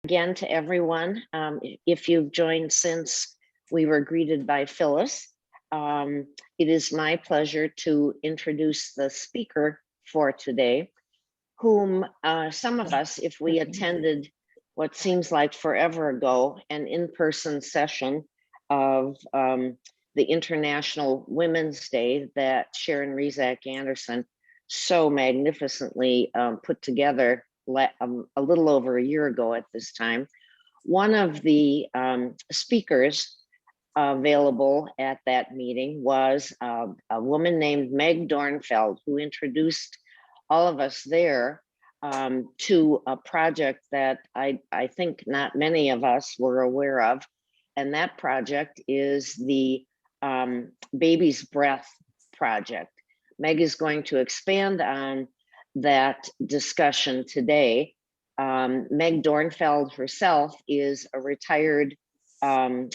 Again to everyone. If you've joined since we were greeted by Phyllis, it is my pleasure to introduce the speaker for today, whom some of us, if we attended what seems like forever ago, an in-person session of the International Women's Day that Sharon Rezak Anderson so magnificently put together a little over a year ago at this time. One of the speakers available at that meeting was a woman named Meg Dornfeld, who introduced all of us there to a project that I think not many of us were aware of. And that project is the Baby's Breath Project. Meg is going to expand on that discussion today. Meg Dornfeld herself is a retired RN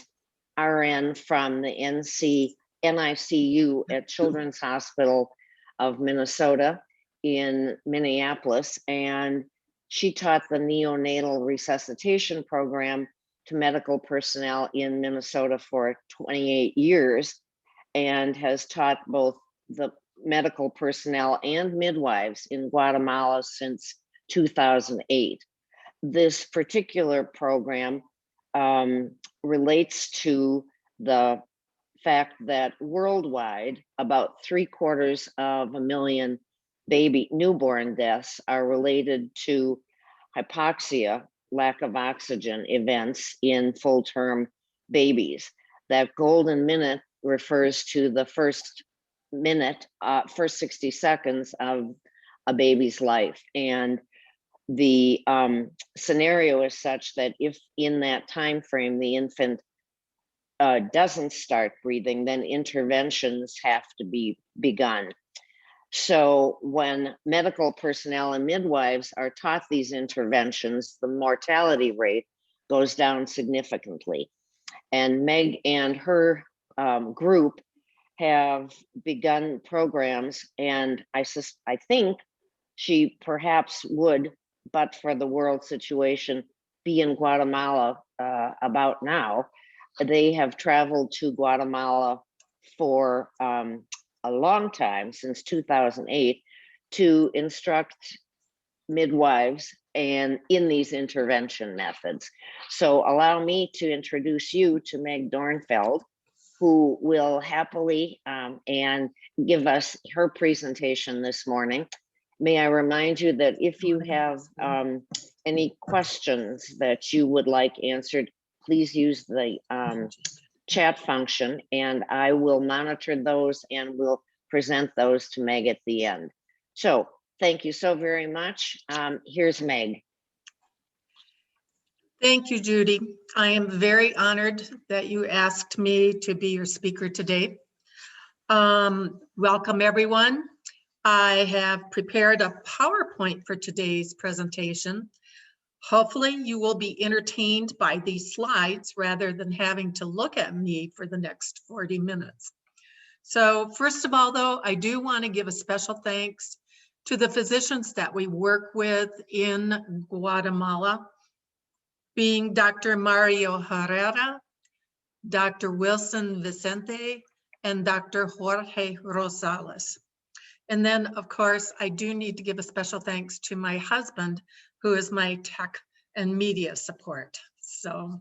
from the NICU at Children's Hospital of Minnesota in Minneapolis, and she taught the neonatal resuscitation program to medical personnel in Minnesota for 28 years and has taught both the medical personnel and midwives in Guatemala since 2008. This particular program relates to the fact that worldwide, about 750,000 baby newborn deaths are related to hypoxia, lack of oxygen events in full-term babies. That golden minute refers to the first 60 seconds of a baby's life. And the scenario is such that if in that time frame the infant doesn't start breathing, then interventions have to be begun. So when medical personnel and midwives are taught these interventions, the mortality rate goes down significantly. And Meg and her group have begun programs, and I think she perhaps would, but for the world situation, be in Guatemala about now. They have traveled to Guatemala for a long time, since 2008, to instruct midwives and in these intervention methods. So allow me to introduce you to Meg Dornfeld, who will happily and give us her presentation this morning. May I remind you that if you have any questions that you would like answered, please use the chat function, and I will monitor those and will present those to Meg at the end. So thank you so very much. Here's Meg. Thank you, Judy. I am very honored that you asked me to be your speaker today. Welcome, everyone. I have prepared a PowerPoint for today's presentation. Hopefully you will be entertained by these slides rather than having to look at me for the next 40 minutes. So first of all, though, I do want to give a special thanks to the physicians that we work with in Guatemala, being Dr. Mario Herrera, Dr. Wilson Vicente, and Dr. Jorge Rosales. And then, of course, I do need to give a special thanks to my husband, who is my tech and media support. So,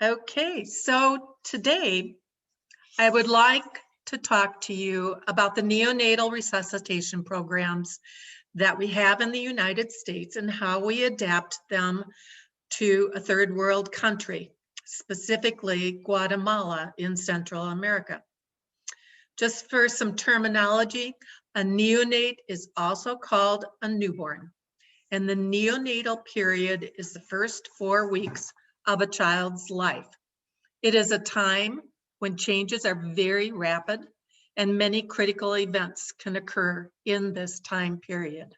okay, so today I would like to talk to you about the neonatal resuscitation programs that we have in the United States and how we adapt them to a third world country, specifically Guatemala in Central America. Just for some terminology, a neonate is also called a newborn, and the neonatal period is the first 4 weeks of a child's life. It is a time when changes are very rapid and many critical events can occur in this time period.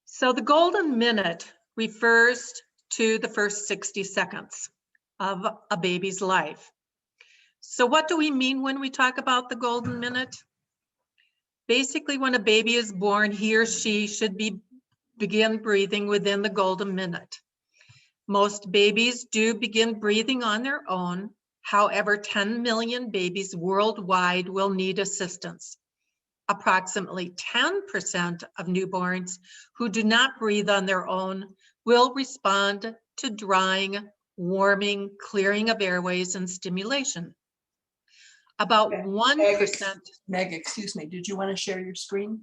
So the golden minute refers to the first 60 seconds of a baby's life. So what do we mean when we talk about the golden minute? Basically, when a baby is born, he or she should begin breathing within the golden minute. Most babies do begin breathing on their own. However, 10 million babies worldwide will need assistance. Approximately 10% of newborns who do not breathe on their own will respond to drying, warming, clearing of airways, and stimulation. About 1%. Meg, excuse me, did you want to share your screen?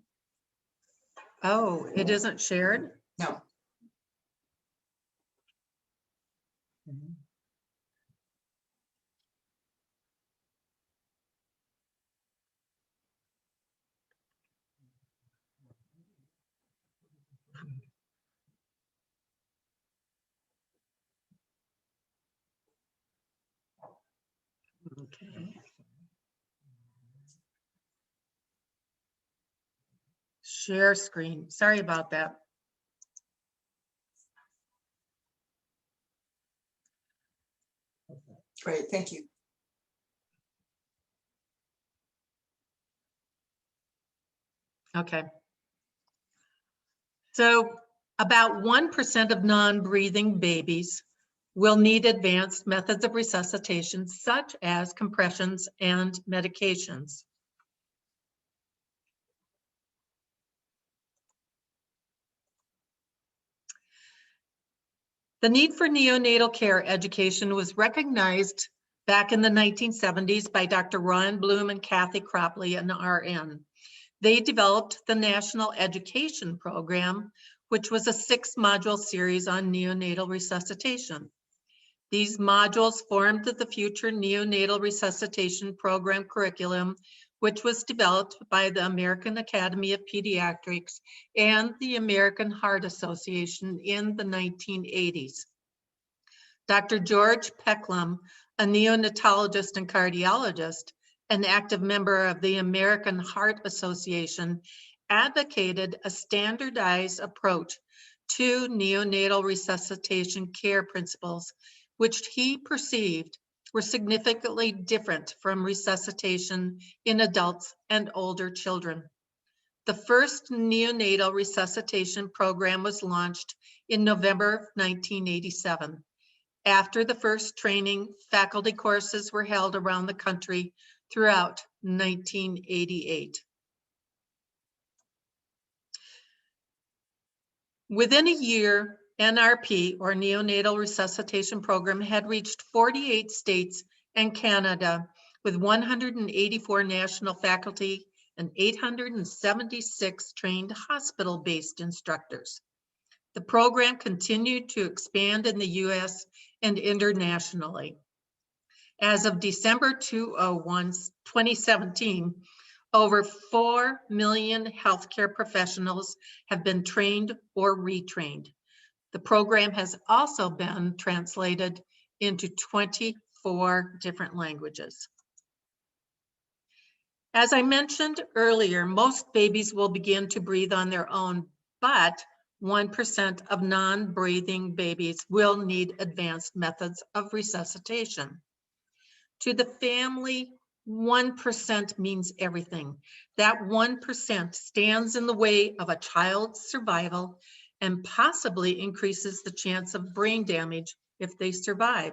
Oh, it isn't shared? No. Okay. Share screen. Sorry about that. Great, thank you. Okay. So about 1% of non-breathing babies will need advanced methods of resuscitation, such as compressions and medications. The need for neonatal care education was recognized back in the 1970s by Dr. Ron Bloom and Kathy Cropley, an RN. They developed the National Education Program, which was a 6-module series on neonatal resuscitation. These modules formed the future neonatal resuscitation program curriculum, which was developed by the American Academy of Pediatrics and the American Heart Association in the 1980s. Dr. George Peckham, a neonatologist and cardiologist, an active member of the American Heart Association, advocated a standardized approach to neonatal resuscitation care principles, which he perceived were significantly different from resuscitation in adults and older children. The first neonatal resuscitation program was launched in November 1987. After the first training, faculty courses were held around the country throughout 1988. Within a year, NRP, or Neonatal Resuscitation Program, had reached 48 states and Canada with 184 national faculty and 876 trained hospital-based instructors. The program continued to expand in the US and internationally. As of December 2017, over 4 million healthcare professionals have been trained or retrained. The program has also been translated into 24 different languages. As I mentioned earlier, most babies will begin to breathe on their own, but 1% of non-breathing babies will need advanced methods of resuscitation. To the family, 1% means everything. That 1% stands in the way of a child's survival and possibly increases the chance of brain damage if they survive.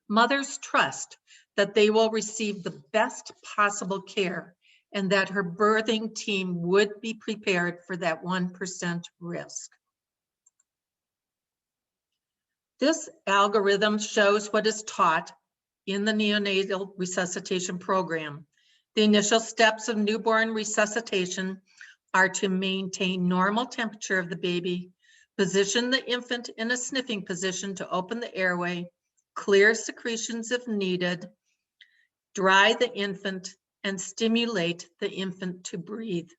Mothers trust that they will receive the best possible care and that her birthing team would be prepared for that 1% risk. This algorithm shows what is taught in the neonatal resuscitation program. The initial steps of newborn resuscitation are to maintain normal temperature of the baby, position the infant in a sniffing position to open the airway, clear secretions if needed, dry the infant, and stimulate the infant to breathe.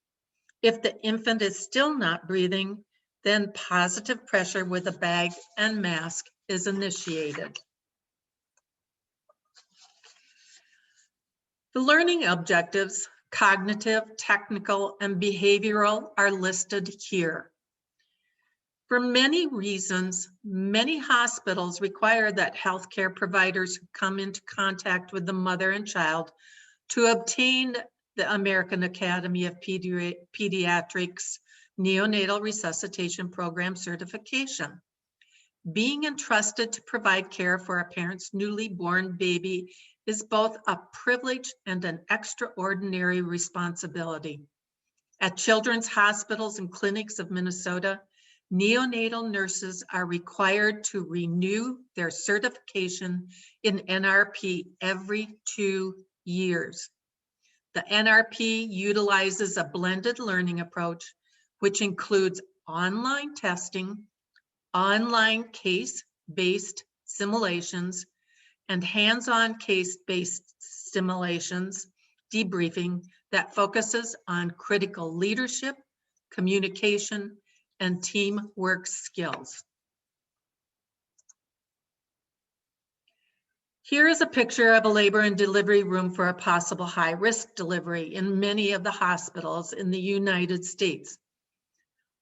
If the infant is still not breathing, then positive pressure with a bag and mask is initiated. The learning objectives, cognitive, technical, and behavioral, are listed here. For many reasons, many hospitals require that healthcare providers come into contact with the mother and child to obtain the American Academy of Pediatrics Neonatal Resuscitation Program certification. Being entrusted to provide care for a parent's newly born baby is both a privilege and an extraordinary responsibility. At children's hospitals and clinics of Minnesota, neonatal nurses are required to renew their certification in NRP every 2 years. The NRP utilizes a blended learning approach, which includes online testing, online case-based simulations, and hands-on case-based simulations, debriefing that focuses on critical leadership, communication, and teamwork skills. Here is a picture of a labor and delivery room for a possible high-risk delivery in many of the hospitals in the United States.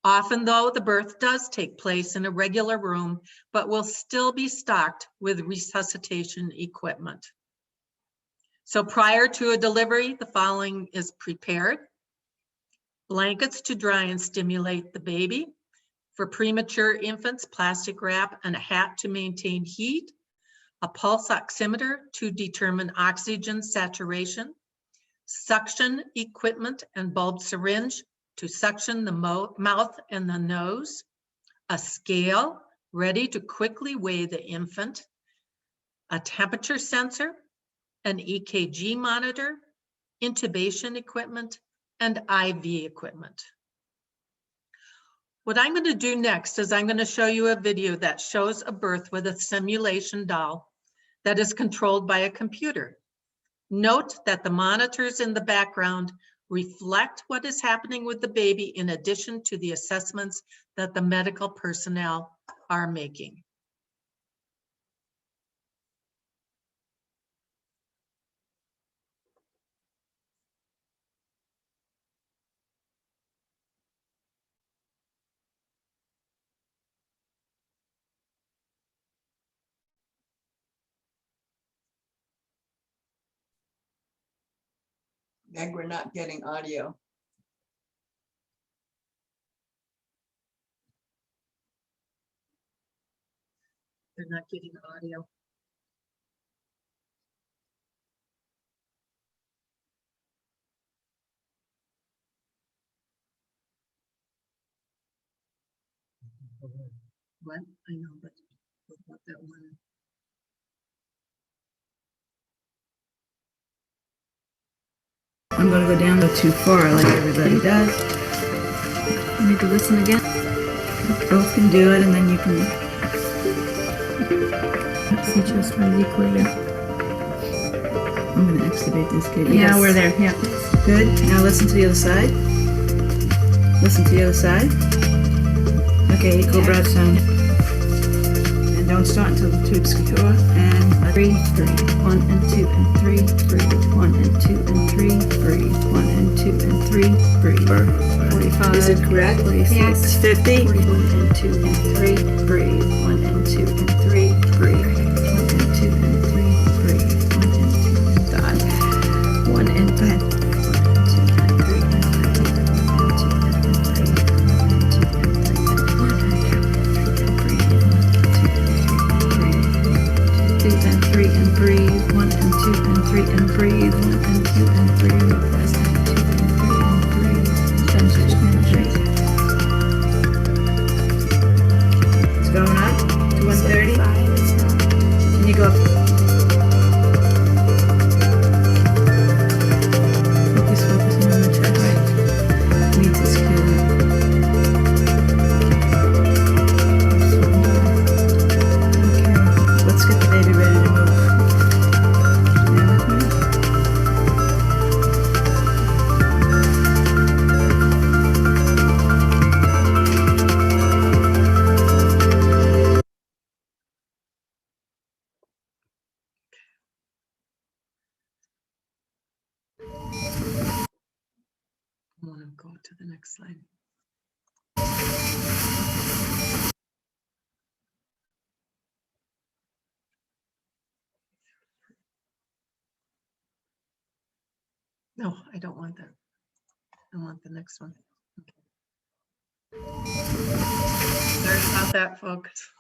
Often, though, the birth does take place in a regular room, but will still be stocked with resuscitation equipment. So prior to a delivery, the following is prepared: blankets to dry and stimulate the baby. For premature infants, plastic wrap and a hat to maintain heat, a pulse oximeter to determine oxygen saturation, suction equipment and bulb syringe to suction the mouth and the nose, a scale ready to quickly weigh the infant, a temperature sensor, an EKG monitor, intubation equipment, and IV equipment. What I'm going to do next is I'm going to show you a video that shows a birth with a simulation doll that is controlled by a computer. Note that the monitors in the background reflect what is happening with the baby in addition to the assessments that the medical personnel are making. Meg, we're not getting audio. They're not getting audio. What? I know, but what about that one? I'm gonna go down too far like everybody does. You need to listen again. Both can do it and then you can see just right equally. I'm gonna excavate this kid. Yeah, we're there. Yeah. Good. Now listen to the other side. Listen to the other side. Okay, equal breath sound. And don't start until the tubes secure. And 3, 3, 1 and 2 and 3, breathe. 1 and 2 and 3, breathe. 1 and 2 and 3, breathe. 45. Is it correct? 46. Yes. 50. 1 and 2 and 3, breathe. 1 and 2 and 3, breathe. 1 and 2 and 3, breathe. 1 and 2 and done. 1 and 2 and 3 and breathe. 1 and 2 and 3 and breathe. 1 and 2 and 3. Rest and 2 and 3 and breathe. Sensors and breathe. It's going up to 130. And you go up. Focusing on the chest. Right. Needs to scale up. Okay, let's get the baby ready to move. I want to go to the next slide. No, I don't want that. I want the next one. Sorry about that, folks.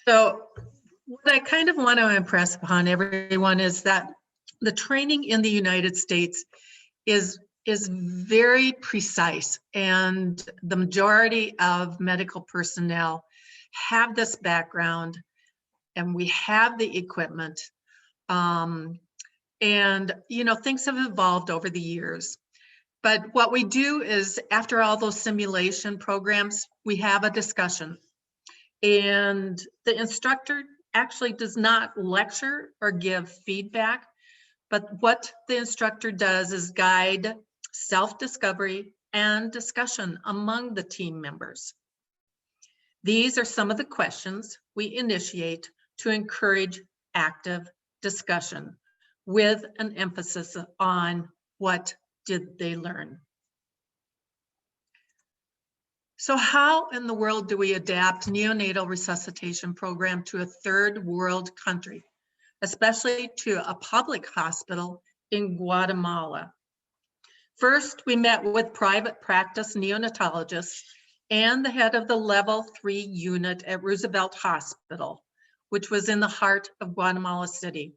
So what I kind of want to impress upon everyone is that the training in the United States is very precise, and the majority of medical personnel have this background, and we have the equipment. And, you know, things have evolved over the years. But what we do is, after all those simulation programs, we have a discussion. And the instructor actually does not lecture or give feedback, but what the instructor does is guide self-discovery and discussion among the team members. These are some of the questions we initiate to encourage active discussion with an emphasis on what did they learn. So how in the world do we adapt neonatal resuscitation program to a third world country, especially to a public hospital in Guatemala? First, we met with private practice neonatologists and the head of the level 3 unit at Roosevelt Hospital, which was in the heart of Guatemala City.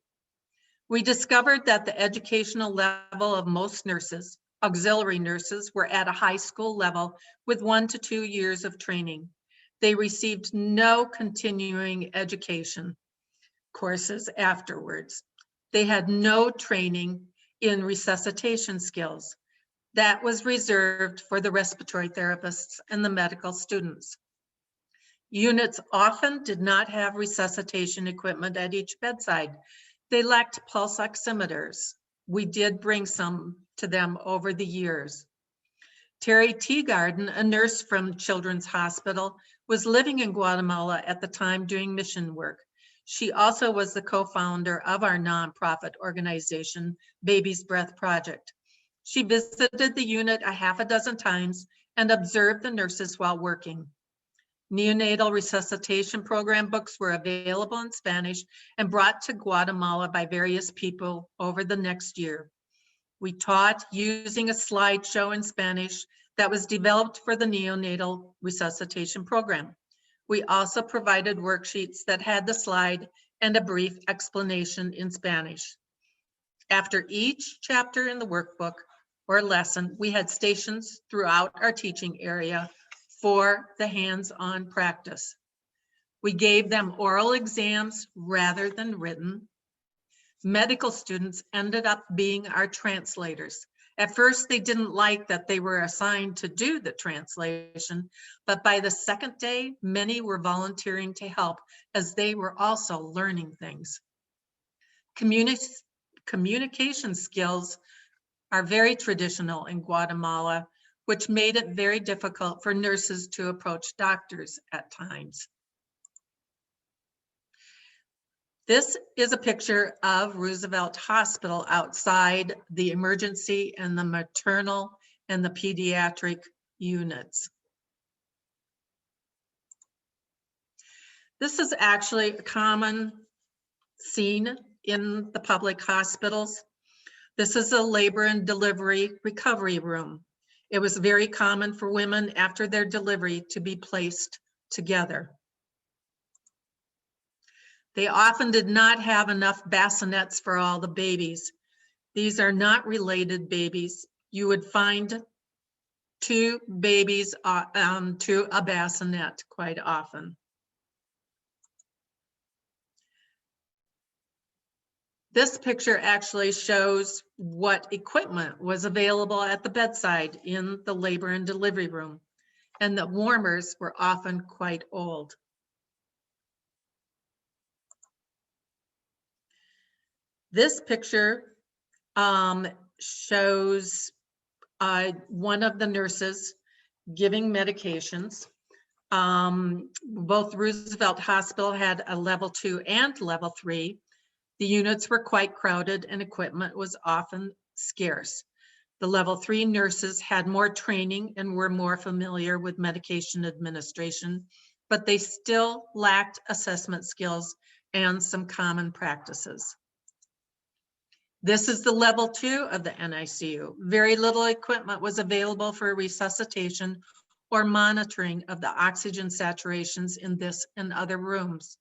We discovered that the educational level of most nurses, auxiliary nurses, were at a high school level with 1 to 2 years of training. They received no continuing education courses afterwards. They had no training in resuscitation skills. That was reserved for the respiratory therapists and the medical students. Units often did not have resuscitation equipment at each bedside. They lacked pulse oximeters. We did bring some to them over the years. Terry Teagarden, a nurse from Children's Hospital, was living in Guatemala at the time doing mission work. She also was the co-founder of our nonprofit organization, Baby's Breath Project. She visited the unit a half a dozen times and observed the nurses while working. Neonatal resuscitation program books were available in Spanish and brought to Guatemala by various people over the next year. We taught using a slideshow in Spanish that was developed for the neonatal resuscitation program. We also provided worksheets that had the slide and a brief explanation in Spanish. After each chapter in the workbook or lesson, we had stations throughout our teaching area for the hands-on practice. We gave them oral exams rather than written. Medical students ended up being our translators. At first, they didn't like that they were assigned to do the translation, but by the second day, many were volunteering to help as they were also learning things. Communication skills are very traditional in Guatemala, which made it very difficult for nurses to approach doctors at times. This is a picture of Roosevelt Hospital outside the emergency and the maternal and the pediatric units. This is actually a common scene in the public hospitals. This is a labor and delivery recovery room. It was very common for women after their delivery to be placed together. They often did not have enough bassinets for all the babies. These are not related babies. You would find 2 babies to a bassinet quite often. This picture actually shows what equipment was available at the bedside in the labor and delivery room, and the warmers were often quite old. This picture shows one of the nurses giving medications. Both Roosevelt Hospital had a level 2 and level 3. The units were quite crowded and equipment was often scarce. The level 3 nurses had more training and were more familiar with medication administration, but they still lacked assessment skills and some common practices. This is the level 2 of the NICU. Very little equipment was available for resuscitation or monitoring of the oxygen saturations in this and other rooms.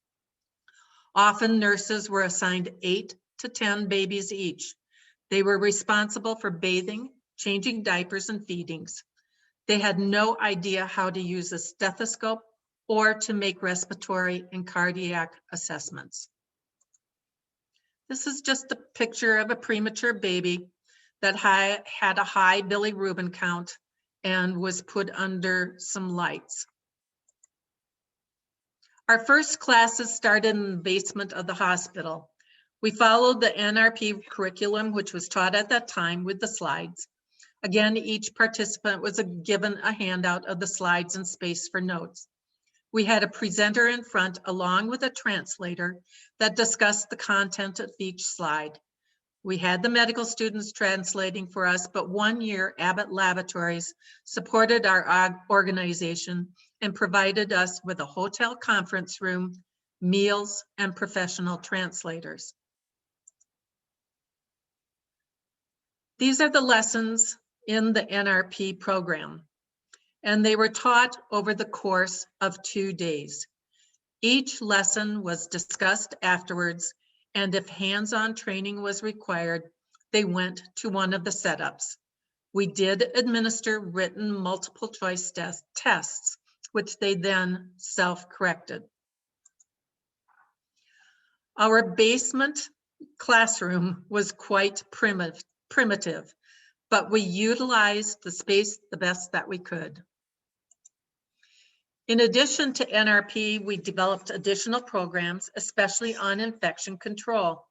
Often nurses were assigned 8 to 10 babies each. They were responsible for bathing, changing diapers, and feedings. They had no idea how to use a stethoscope or to make respiratory and cardiac assessments. This is just a picture of a premature baby that had a high bilirubin count and was put under some lights. Our first classes started in the basement of the hospital. We followed the NRP curriculum, which was taught at that time with the slides. Again, each participant was given a handout of the slides and space for notes. We had a presenter in front along with a translator that discussed the content of each slide. We had the medical students translating for us, but 1 year Abbott Laboratories supported our organization and provided us with a hotel conference room, meals, and professional translators. These are the lessons in the NRP program, and they were taught over the course of 2 days. Each lesson was discussed afterwards, and if hands-on training was required, they went to one of the setups. We did administer written multiple choice tests, which they then self-corrected. Our basement classroom was quite primitive, but we utilized the space the best that we could. In addition to NRP, we developed additional programs, especially on infection control.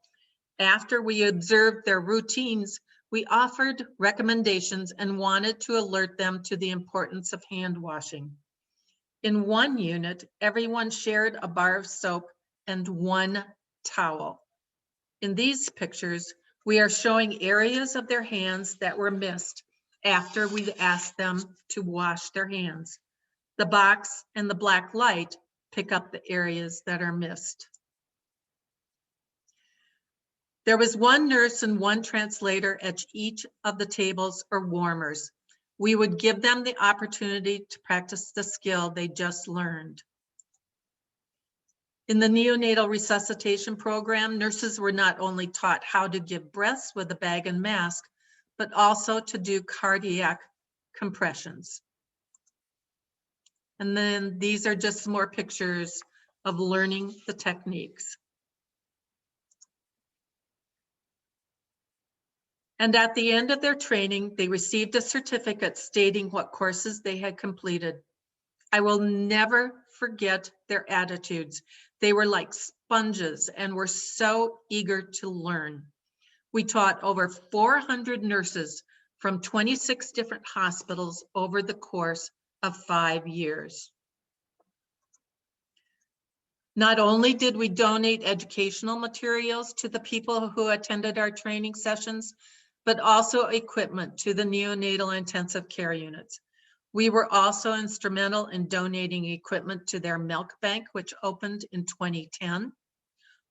After we observed their routines, we offered recommendations and wanted to alert them to the importance of hand washing. In one unit, everyone shared a bar of soap and 1 towel. In these pictures, we are showing areas of their hands that were missed after we asked them to wash their hands. The box and the black light pick up the areas that are missed. There was 1 nurse and 1 translator at each of the tables or warmers. We would give them the opportunity to practice the skill they just learned. In the neonatal resuscitation program, nurses were not only taught how to give breaths with a bag and mask, but also to do cardiac compressions. And then these are just more pictures of learning the techniques. And at the end of their training, they received a certificate stating what courses they had completed. I will never forget their attitudes. They were like sponges and were so eager to learn. We taught over 400 nurses from 26 different hospitals over the course of 5 years. Not only did we donate educational materials to the people who attended our training sessions, but also equipment to the neonatal intensive care units. We were also instrumental in donating equipment to their milk bank, which opened in 2010.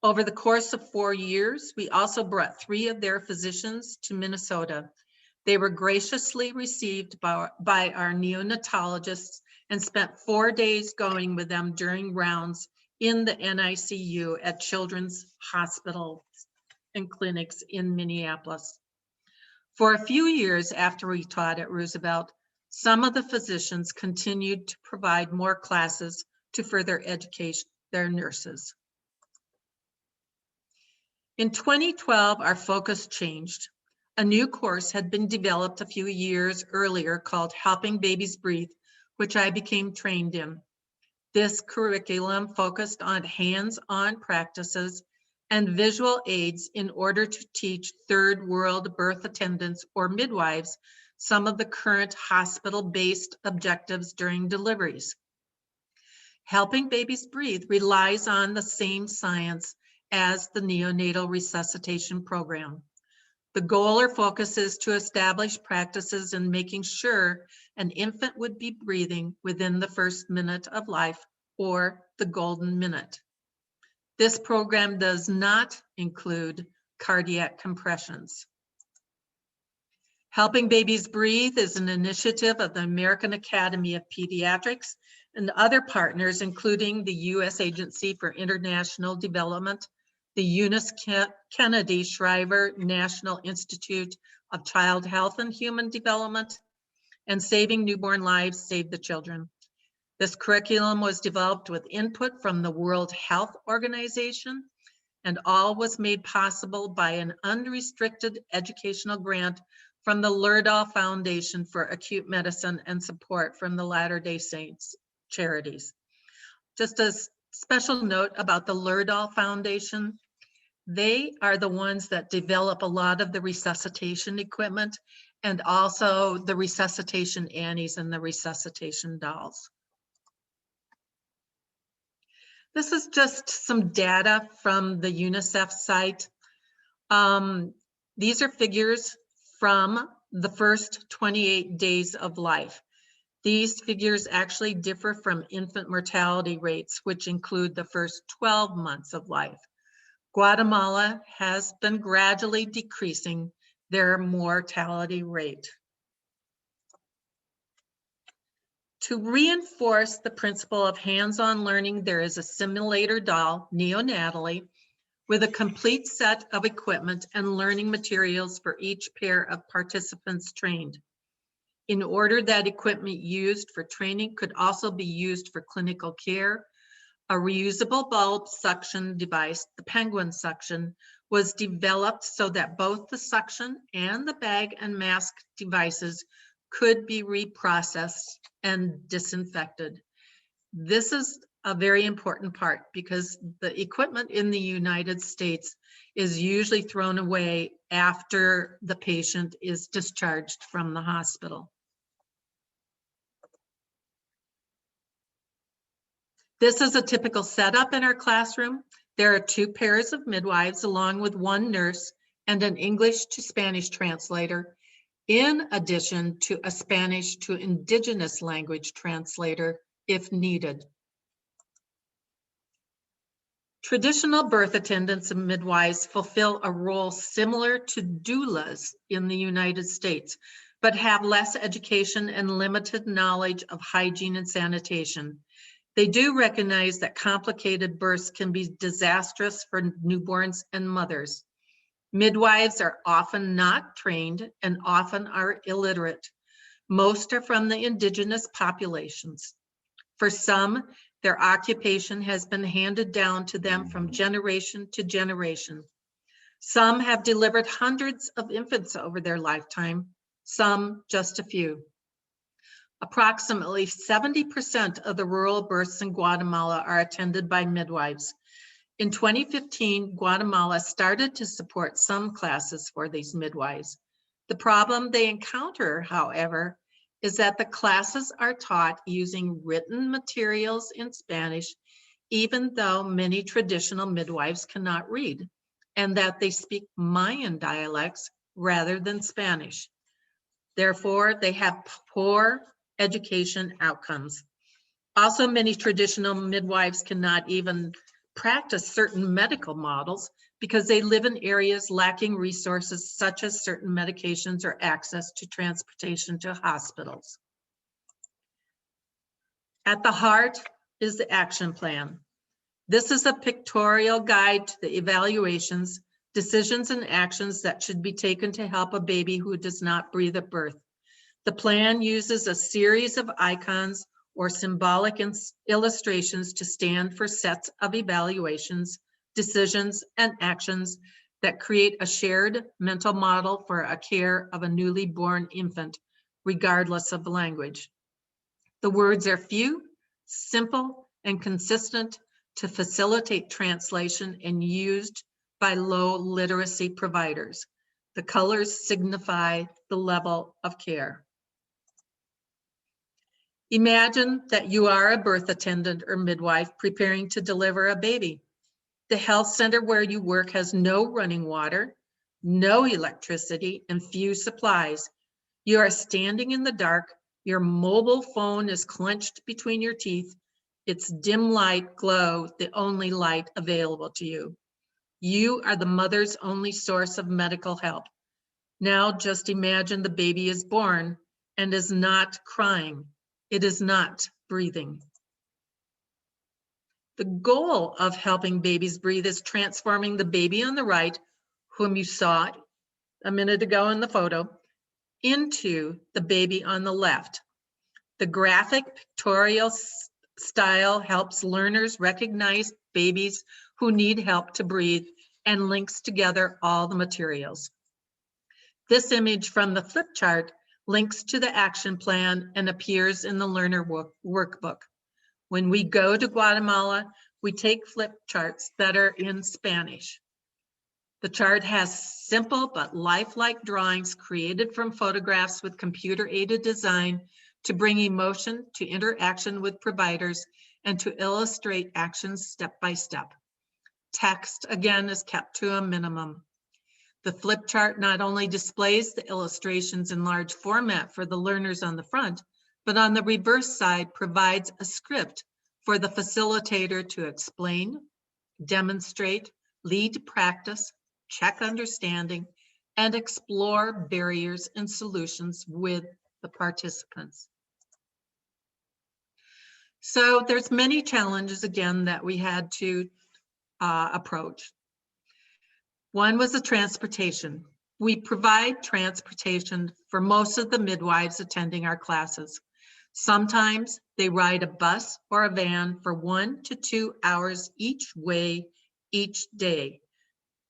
Over the course of 4 years, we also brought 3 of their physicians to Minnesota. They were graciously received by our neonatologists and spent 4 days going with them during rounds in the NICU at children's hospitals and clinics in Minneapolis. For a few years after we taught at Roosevelt, some of the physicians continued to provide more classes to further educate their nurses. In 2012, our focus changed. A new course had been developed a few years earlier called Helping Babies Breathe, which I became trained in. This curriculum focused on hands-on practices and visual aids in order to teach third world birth attendants or midwives some of the current hospital-based objectives during deliveries. Helping Babies Breathe relies on the same science as the neonatal resuscitation program. The goal or focus is to establish practices in making sure an infant would be breathing within the first minute of life, or the golden minute. This program does not include cardiac compressions. Helping Babies Breathe is an initiative of the American Academy of Pediatrics and other partners, including the U.S. Agency for International Development, the Eunice Kennedy Shriver National Institute of Child Health and Human Development, and Saving Newborn Lives, Save the Children. This curriculum was developed with input from the World Health Organization, and all was made possible by an unrestricted educational grant from the Lerdahl Foundation for Acute Medicine and support from the Latter-day Saints charities. Just a special note about the Lerdahl Foundation, they are the ones that develop a lot of the resuscitation equipment and also the resuscitation Annies and the resuscitation dolls. This is just some data from the UNICEF site. These are figures from the first 28 days of life. These figures actually differ from infant mortality rates, which include the first 12 months of life. Guatemala has been gradually decreasing their mortality rate. To reinforce the principle of hands-on learning, there is a simulator doll, neonatally, with a complete set of equipment and learning materials for each pair of participants trained. In order that equipment used for training could also be used for clinical care, a reusable bulb suction device, the penguin suction, was developed so that both the suction and the bag and mask devices could be reprocessed and disinfected. This is a very important part because the equipment in the United States is usually thrown away after the patient is discharged from the hospital. This is a typical setup in our classroom. There are 2 pairs of midwives along with 1 nurse and an English to Spanish translator, in addition to a Spanish to indigenous language translator if needed. Traditional birth attendants and midwives fulfill a role similar to doulas in the United States, but have less education and limited knowledge of hygiene and sanitation. They do recognize that complicated births can be disastrous for newborns and mothers. Midwives are often not trained and often are illiterate. Most are from the indigenous populations. For some, their occupation has been handed down to them from generation to generation. Some have delivered hundreds of infants over their lifetime, some just a few. Approximately 70% of the rural births in Guatemala are attended by midwives. In 2015, Guatemala started to support some classes for these midwives. The problem they encounter, however, is that the classes are taught using written materials in Spanish, even though many traditional midwives cannot read, and that they speak Mayan dialects rather than Spanish. Therefore, they have poor education outcomes. Also, many traditional midwives cannot even practice certain medical models because they live in areas lacking resources such as certain medications or access to transportation to hospitals. At the heart is the action plan. This is a pictorial guide to the evaluations, decisions, and actions that should be taken to help a baby who does not breathe at birth. The plan uses a series of icons or symbolic illustrations to stand for sets of evaluations, decisions, and actions that create a shared mental model for a care of a newly born infant, regardless of the language. The words are few, simple, and consistent to facilitate translation and used by low literacy providers. The colors signify the level of care. Imagine that you are a birth attendant or midwife preparing to deliver a baby. The health center where you work has no running water, no electricity, and few supplies. You are standing in the dark. Your mobile phone is clenched between your teeth. Its dim light glow, the only light available to you. You are the mother's only source of medical help. Now just imagine the baby is born and is not crying. It is not breathing. The goal of helping babies breathe is transforming the baby on the right, whom you saw a minute ago in the photo, into the baby on the left. The graphic pictorial style helps learners recognize babies who need help to breathe and links together all the materials. This image from the flip chart links to the action plan and appears in the learner workbook. When we go to Guatemala, we take flip charts that are in Spanish. The chart has simple but lifelike drawings created from photographs with computer-aided design to bring emotion to interaction with providers and to illustrate actions step by step. Text, again, is kept to a minimum. The flip chart not only displays the illustrations in large format for the learners on the front, but on the reverse side provides a script for the facilitator to explain, demonstrate, lead practice, check understanding, and explore barriers and solutions with the participants. So there's many challenges, again, that we had to approach. One was the transportation. We provide transportation for most of the midwives attending our classes. Sometimes they ride a bus or a van for 1 to 2 hours each way, each day.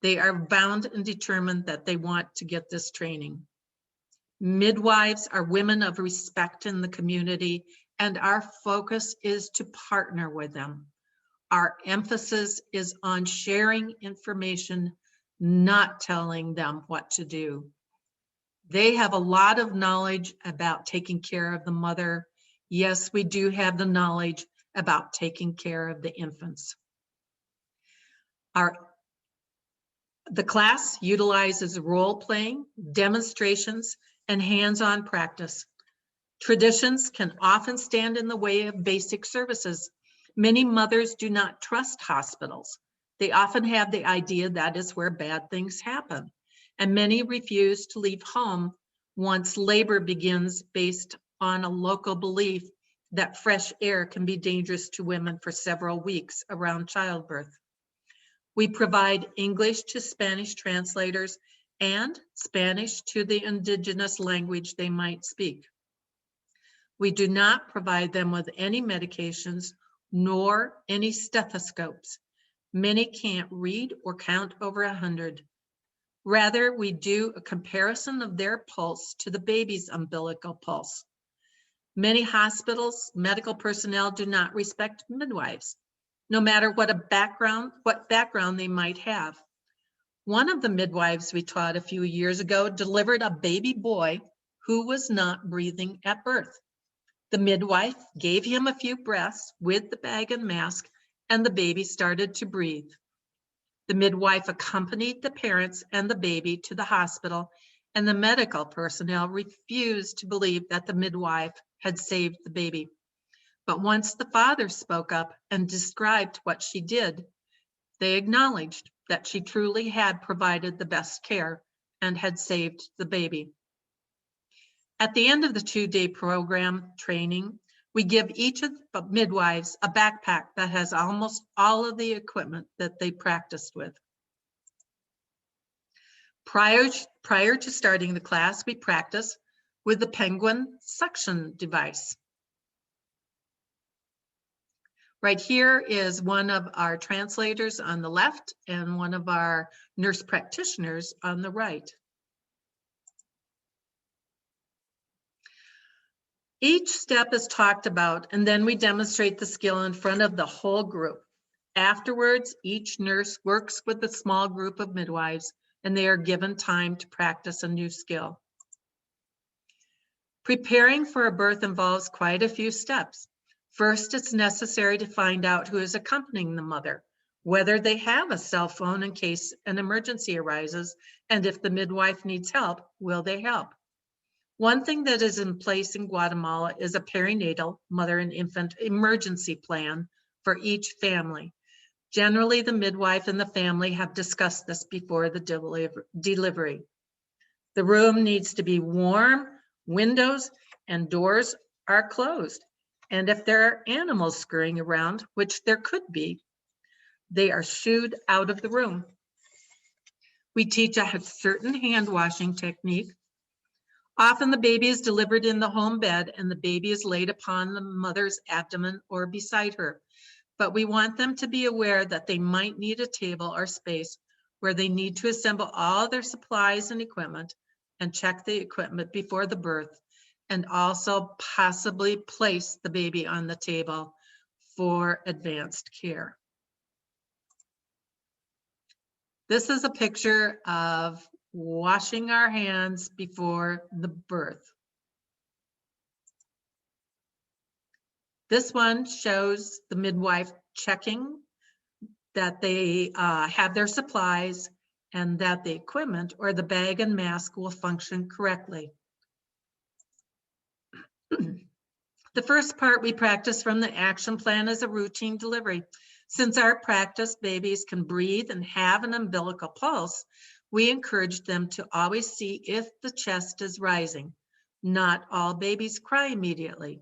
They are bound and determined that they want to get this training. Midwives are women of respect in the community, and our focus is to partner with them. Our emphasis is on sharing information, not telling them what to do. They have a lot of knowledge about taking care of the mother. Yes, we do have the knowledge about taking care of the infants. The class utilizes role-playing, demonstrations, and hands-on practice. Traditions can often stand in the way of basic services. Many mothers do not trust hospitals. They often have the idea that is where bad things happen, and many refuse to leave home once labor begins based on a local belief that fresh air can be dangerous to women for several weeks around childbirth. We provide English to Spanish translators and Spanish to the indigenous language they might speak. We do not provide them with any medications nor any stethoscopes. Many can't read or count over 100. Rather, we do a comparison of their pulse to the baby's umbilical pulse. Many hospitals, medical personnel do not respect midwives, no matter what background they might have. One of the midwives we taught a few years ago delivered a baby boy who was not breathing at birth. The midwife gave him a few breaths with the bag and mask, and the baby started to breathe. The midwife accompanied the parents and the baby to the hospital, and the medical personnel refused to believe that the midwife had saved the baby. But once the father spoke up and described what she did, they acknowledged that she truly had provided the best care and had saved the baby. At the end of the 2-day program training, we give each of the midwives a backpack that has almost all of the equipment that they practiced with. Prior to starting the class, we practice with the penguin suction device. Right here is one of our translators on the left and one of our nurse practitioners on the right. Each step is talked about, and then we demonstrate the skill in front of the whole group. Afterwards, each nurse works with a small group of midwives, and they are given time to practice a new skill. Preparing for a birth involves quite a few steps. First, it's necessary to find out who is accompanying the mother, whether they have a cell phone in case an emergency arises, and if the midwife needs help, will they help? One thing that is in place in Guatemala is a perinatal mother and infant emergency plan for each family. Generally, the midwife and the family have discussed this before the delivery. The room needs to be warm, windows and doors are closed. And if there are animals scurrying around, which there could be, they are shooed out of the room. We teach a certain hand washing technique. Often the baby is delivered in the home bed and the baby is laid upon the mother's abdomen or beside her. But we want them to be aware that they might need a table or space where they need to assemble all their supplies and equipment and check the equipment before the birth, and also possibly place the baby on the table for advanced care. This is a picture of washing our hands before the birth. This one shows the midwife checking that they have their supplies and that the equipment or the bag and mask will function correctly. The first part we practice from the action plan is a routine delivery. Since our practice babies can breathe and have an umbilical pulse, we encourage them to always see if the chest is rising. Not all babies cry immediately.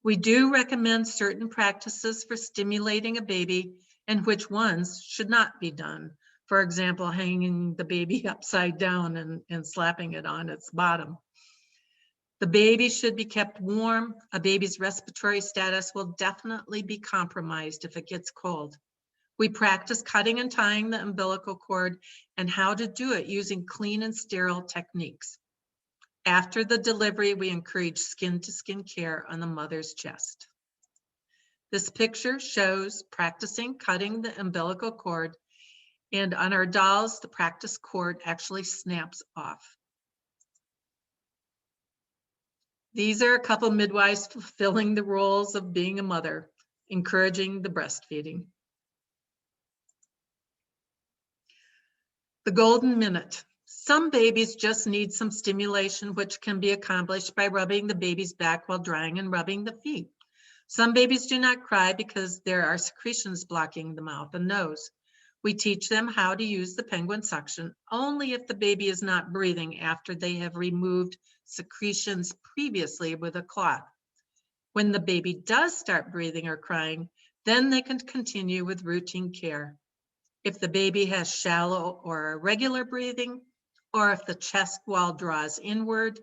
We do recommend certain practices for stimulating a baby and which ones should not be done. For example, hanging the baby upside down and slapping it on its bottom. The baby should be kept warm. A baby's respiratory status will definitely be compromised if it gets cold. We practice cutting and tying the umbilical cord and how to do it using clean and sterile techniques. After the delivery, we encourage skin-to-skin care on the mother's chest. This picture shows practicing cutting the umbilical cord, and on our dolls, the practice cord actually snaps off. These are a couple midwives fulfilling the roles of being a mother, encouraging the breastfeeding. The golden minute. Some babies just need some stimulation, which can be accomplished by rubbing the baby's back while drying and rubbing the feet. Some babies do not cry because there are secretions blocking the mouth and nose. We teach them how to use the penguin suction only if the baby is not breathing after they have removed secretions previously with a cloth. When the baby does start breathing or crying, then they can continue with routine care. If the baby has shallow or irregular breathing, or if the chest wall draws inward,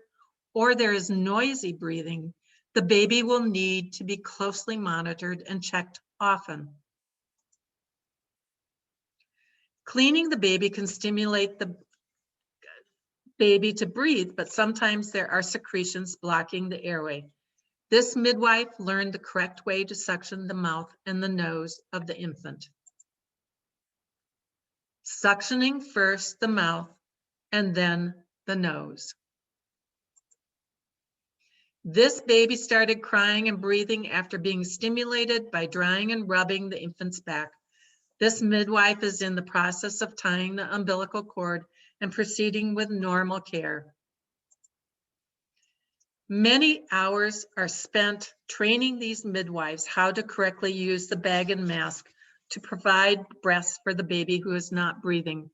or there is noisy breathing, the baby will need to be closely monitored and checked often. Cleaning the baby can stimulate the baby to breathe, but sometimes there are secretions blocking the airway. This midwife learned the correct way to suction the mouth and the nose of the infant. Suctioning first the mouth and then the nose. This baby started crying and breathing after being stimulated by drying and rubbing the infant's back. This midwife is in the process of tying the umbilical cord and proceeding with normal care. Many hours are spent training these midwives how to correctly use the bag and mask to provide breaths for the baby who is not breathing.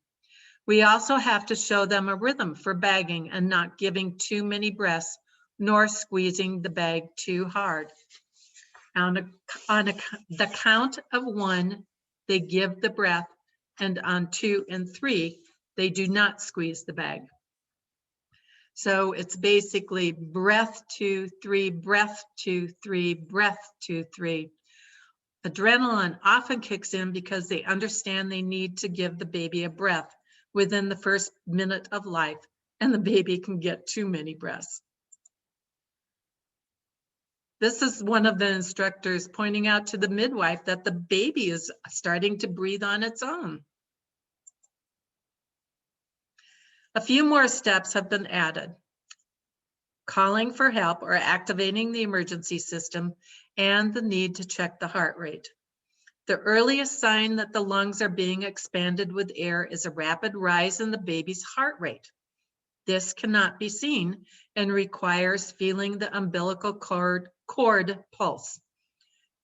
We also have to show them a rhythm for bagging and not giving too many breaths, nor squeezing the bag too hard. On the count of 1, they give the breath, and on 2 and 3, they do not squeeze the bag. So it's basically breath 2, 3, breath 2, 3, breath 2, 3. Adrenaline often kicks in because they understand they need to give the baby a breath within the first minute of life, and the baby can get too many breaths. This is one of the instructors pointing out to the midwife that the baby is starting to breathe on its own. A few more steps have been added. Calling for help or activating the emergency system, and the need to check the heart rate. The earliest sign that the lungs are being expanded with air is a rapid rise in the baby's heart rate. This cannot be seen and requires feeling the umbilical cord pulse.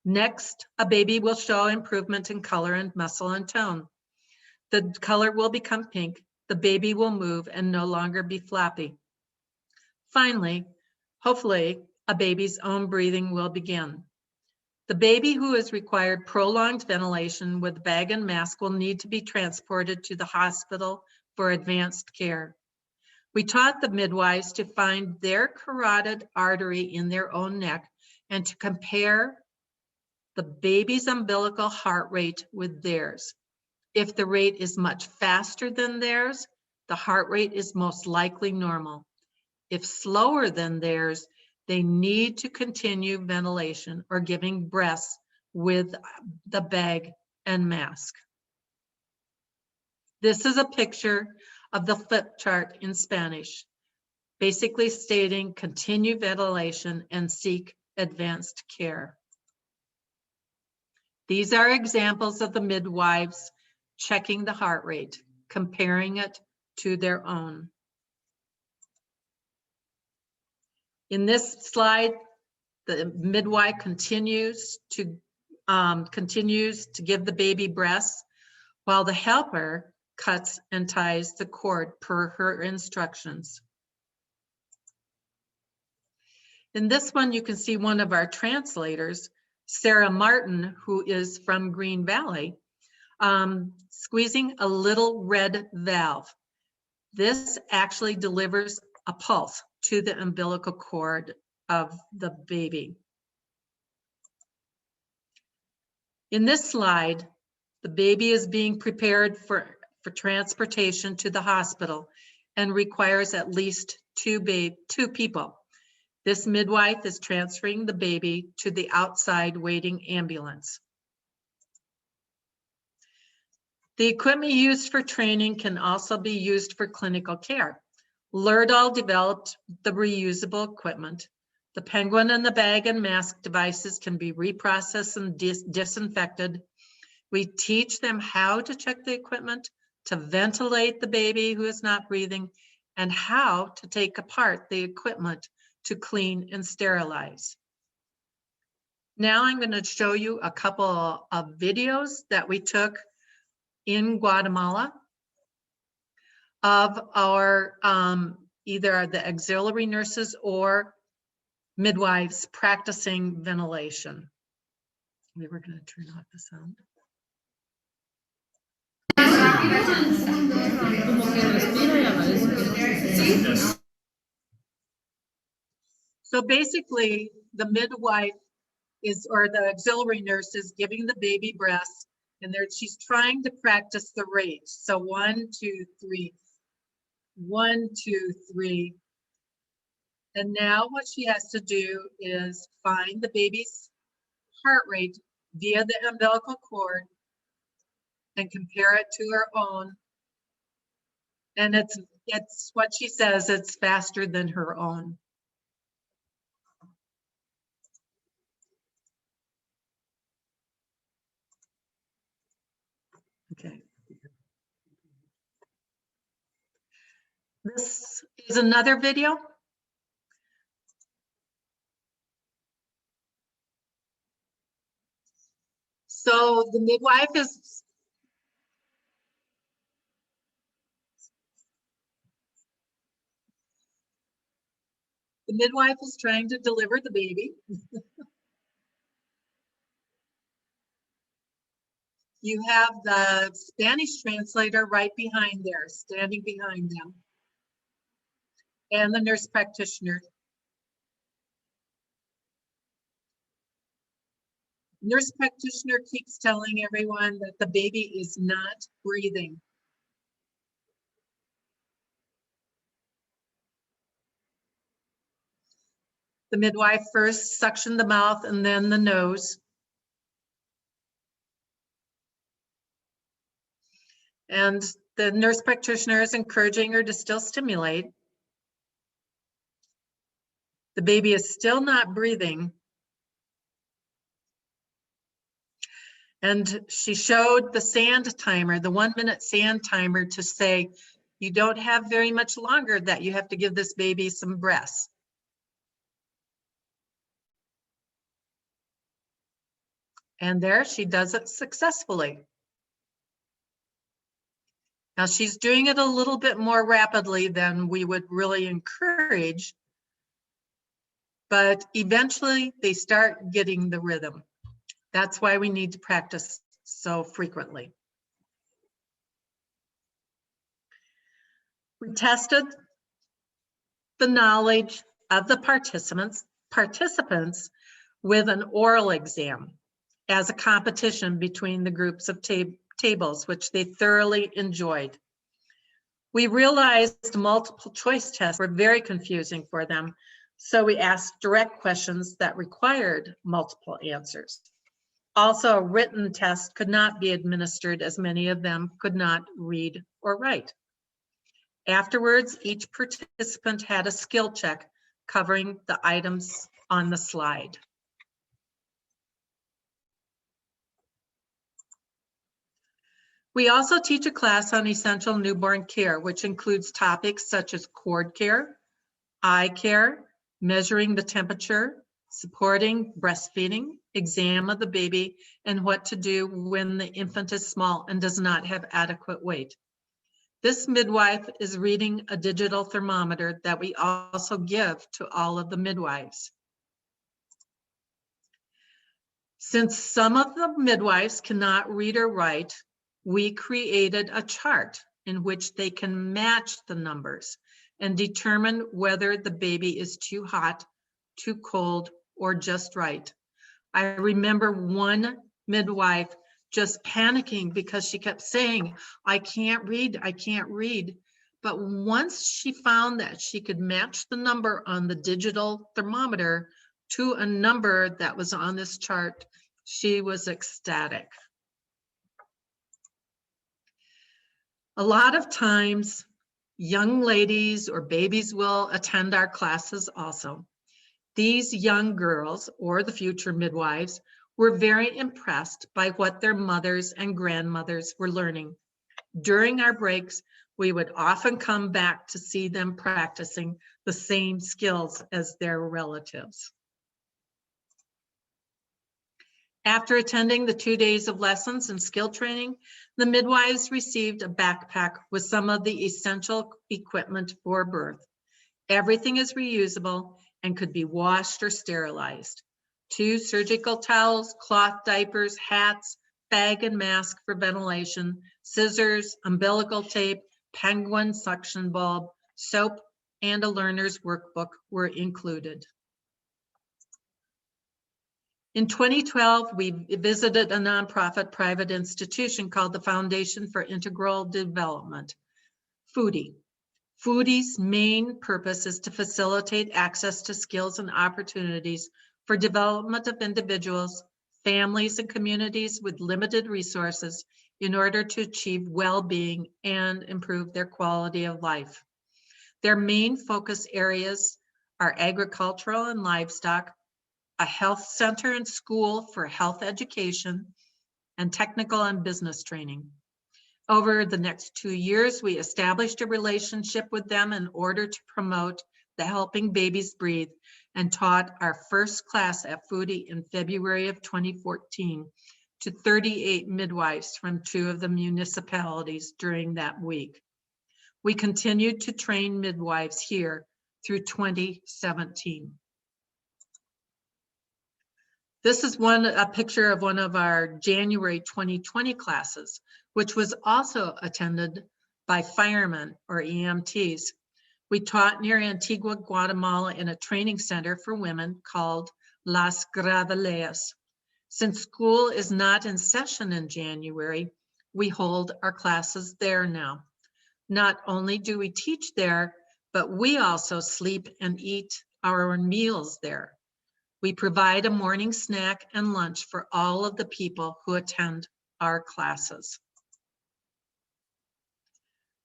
Next, a baby will show improvement in color and muscle and tone. The color will become pink, the baby will move and no longer be floppy. Finally, hopefully, a baby's own breathing will begin. The baby who has required prolonged ventilation with bag and mask will need to be transported to the hospital for advanced care. We taught the midwives to find their carotid artery in their own neck and to compare the baby's umbilical heart rate with theirs. If the rate is much faster than theirs, the heart rate is most likely normal. If slower than theirs, they need to continue ventilation or giving breaths with the bag and mask. This is a picture of the flip chart in Spanish, basically stating continue ventilation and seek advanced care. These are examples of the midwives checking the heart rate, comparing it to their own. In this slide, the midwife continues to give the baby breaths while the helper cuts and ties the cord per her instructions. In this one, you can see one of our translators, Sarah Martin, who is from Green Valley, squeezing a little red valve. This actually delivers a pulse to the umbilical cord of the baby. In this slide, the baby is being prepared for transportation to the hospital and requires at least two people. This midwife is transferring the baby to the outside waiting ambulance. The equipment used for training can also be used for clinical care. Lerdahl developed the reusable equipment. The penguin and the bag and mask devices can be reprocessed and disinfected. We teach them how to check the equipment, to ventilate the baby who is not breathing, and how to take apart the equipment to clean and sterilize. Now I'm going to show you a couple of videos that we took in Guatemala of our either the auxiliary nurses or midwives practicing ventilation. We were going to turn off the sound. So basically, the midwife is, or the auxiliary nurse is giving the baby breaths, and she's trying to practice the rate. So 1, 2, 3, 1, 2, 3. And now what she has to do is find the baby's heart rate via the umbilical cord and compare it to her own. And it's what she says, it's faster than her own. Okay. This is another video. So the midwife is trying to deliver the baby. You have the Spanish translator right behind there, standing behind them, and the nurse practitioner. Nurse practitioner keeps telling everyone that the baby is not breathing. The midwife first suctioned the mouth and then the nose. And the nurse practitioner is encouraging her to still stimulate. The baby is still not breathing. And she showed the sand timer, the 1-minute sand timer, to say, you don't have very much longer that you have to give this baby some breaths. And there she does it successfully. Now she's doing it a little bit more rapidly than we would really encourage, but eventually they start getting the rhythm. That's why we need to practice so frequently. We tested the knowledge of the participants with an oral exam as a competition between the groups of tables, which they thoroughly enjoyed. We realized multiple choice tests were very confusing for them, so we asked direct questions that required multiple answers. Also, a written test could not be administered as many of them could not read or write. Afterwards, each participant had a skill check covering the items on the slide. We also teach a class on essential newborn care, which includes topics such as cord care, eye care, measuring the temperature, supporting breastfeeding, exam of the baby, and what to do when the infant is small and does not have adequate weight. This midwife is reading a digital thermometer that we also give to all of the midwives. Since some of the midwives cannot read or write, we created a chart in which they can match the numbers and determine whether the baby is too hot, too cold, or just right. I remember one midwife just panicking because she kept saying, I can't read, I can't read. But once she found that she could match the number on the digital thermometer to a number that was on this chart, she was ecstatic. A lot of times, young ladies or babies will attend our classes also. These young girls, or the future midwives, were very impressed by what their mothers and grandmothers were learning. During our breaks, we would often come back to see them practicing the same skills as their relatives. After attending the 2 days of lessons and skill training, the midwives received a backpack with some of the essential equipment for birth. Everything is reusable and could be washed or sterilized. 2 surgical towels, cloth diapers, hats, bag and mask for ventilation, scissors, umbilical tape, penguin suction bulb, soap, and a learner's workbook were included. In 2012, we visited a nonprofit private institution called the Foundation for Integral Development, FOODIE. FOODIE's main purpose is to facilitate access to skills and opportunities for development of individuals, families, and communities with limited resources in order to achieve well-being and improve their quality of life. Their main focus areas are agricultural and livestock, a health center and school for health education, and technical and business training. Over the next 2 years, we established a relationship with them in order to promote the Helping Babies Breathe and taught our first class at FOODIE in February of 2014 to 38 midwives from 2 of the municipalities during that week. We continued to train midwives here through 2017. This is a picture of one of our January 2020 classes, which was also attended by firemen or EMTs. We taught near Antigua, Guatemala in a training center for women called Las Graveleas. Since school is not in session in January, we hold our classes there now. Not only do we teach there, but we also sleep and eat our meals there. We provide a morning snack and lunch for all of the people who attend our classes.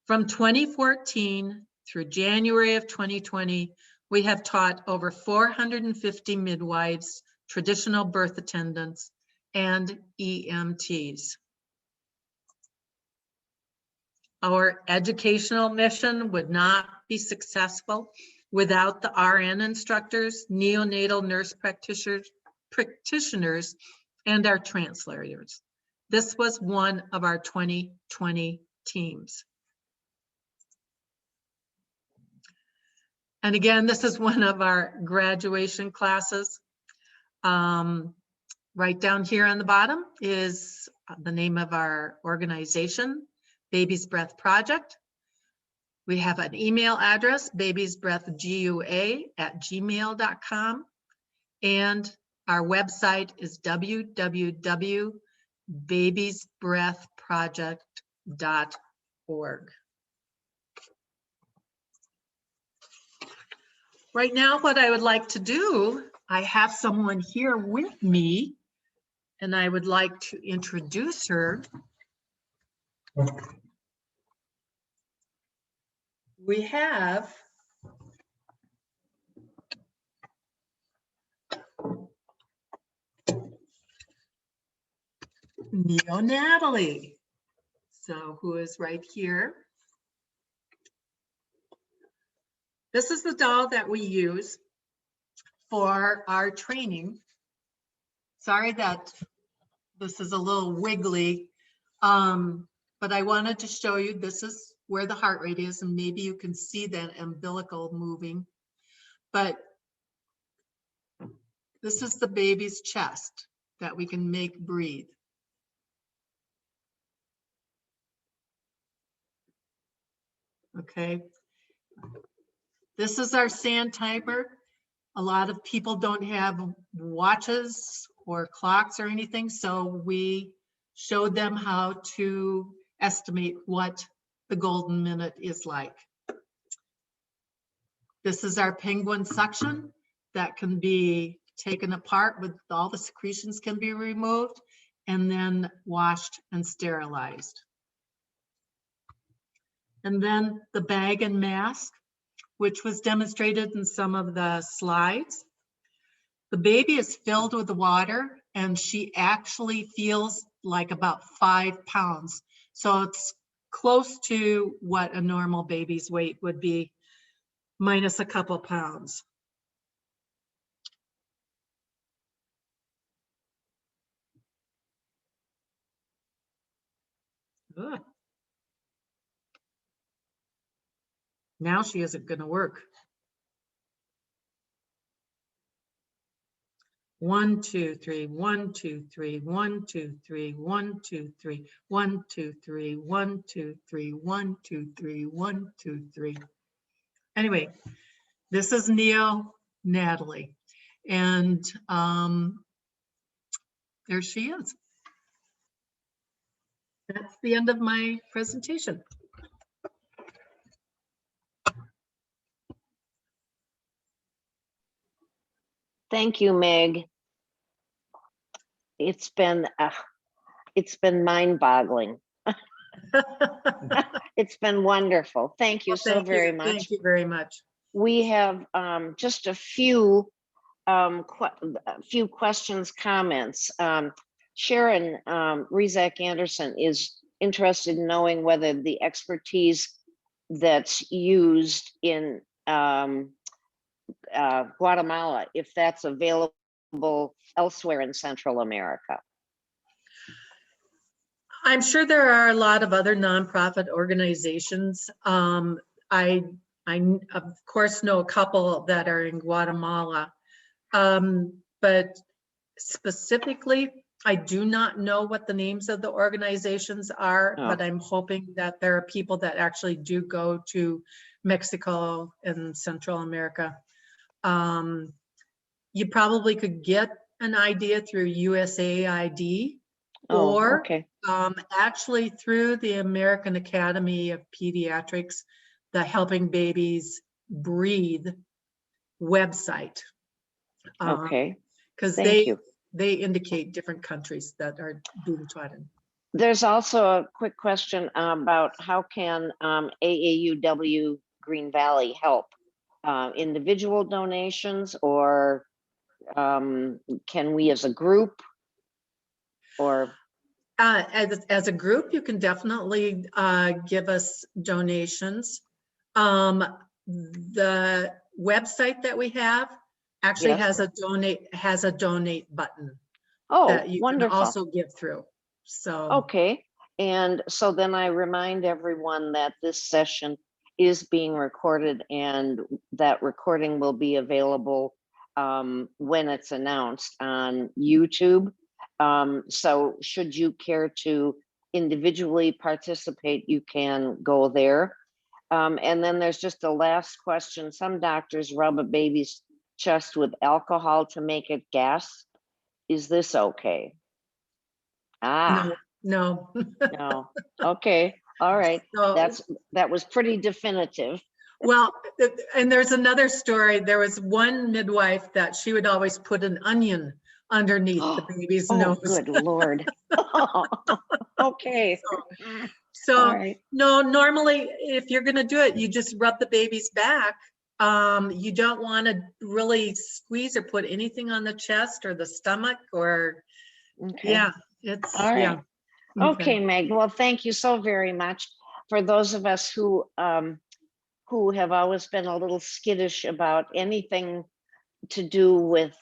From 2014 through January of 2020, we have taught over 450 midwives, traditional birth attendants, and EMTs. Our educational mission would not be successful without the RN instructors, neonatal nurse practitioners, and our translators. This was one of our 2020 teams. And again, this is one of our graduation classes. Right down here on the bottom is the name of our organization, Baby's Breath Project. We have an email address, babiesbreathgua@gmail.com. And our website is www.babiesbreathproject.org. Right now, what I would like to do, I have someone here with me, and I would like to introduce her. We have Natalie, so who is right here. This is the doll that we use for our training. Sorry that this is a little wiggly, but I wanted to show you this is where the heart rate is, and maybe you can see that umbilical moving. But this is the baby's chest that we can make breathe. Okay. This is our sand timer. A lot of people don't have watches or clocks or anything, so we showed them how to estimate what the golden minute is like. This is our penguin suction that can be taken apart with all the secretions can be removed and then washed and sterilized. And then the bag and mask, which was demonstrated in some of the slides. The baby is filled with water and she actually feels like about 5 pounds. So it's close to what a normal baby's weight would be, minus a couple pounds. Ugh. Now she isn't going to work. 1, 2, 3, 1, 2, 3, 1, 2, 3, 1, 2, 3, 1, 2, 3, 1, 2, 3, 1, 2, 3, 1, 2, 3. Anyway, this is Natalie, and there she is. That's the end of my presentation. Thank you, Meg. It's been mind-boggling. It's been wonderful. Thank you so very much. Thank you very much. We have just a few questions, comments. Sharon Rezak Anderson is interested in knowing whether the expertise that's used in Guatemala, if that's available elsewhere in Central America. I'm sure there are a lot of other nonprofit organizations. I of course know a couple that are in Guatemala, but specifically, I do not know what the names of the organizations are, but I'm hoping that there are people that actually do go to Mexico and Central America. You probably could get an idea through USAID or actually through the American Academy of Pediatrics, the Helping Babies Breathe website. Because they indicate different countries that are being taught in. There's also a quick question about how can AAUW Green Valley help? Individual donations, or can we as a group? Or as a group, you can definitely give us donations. The website that we have actually has a donate button. Oh, that you can wonderful. also give through. So, Okay, and so then I remind everyone that this session is being recorded and that recording will be available when it's announced on YouTube. So should you care to individually participate, you can go there. And then there's just a last question. Some doctors rub a baby's chest with alcohol to make it gas. Is this okay? Ah. no. No, okay, all right, So, that was pretty definitive. well, and there's another story. There was one midwife that she would always put an onion underneath the baby's Oh, nose. good Lord. Okay, all So, right, no, normally if you're gonna do it, you just rub the baby's back. You don't want to really squeeze or put anything on the chest or the stomach or, okay, yeah, it's, all yeah. right. Okay, Meg, well, thank you so very much. For those of us who have always been a little skittish about anything to do with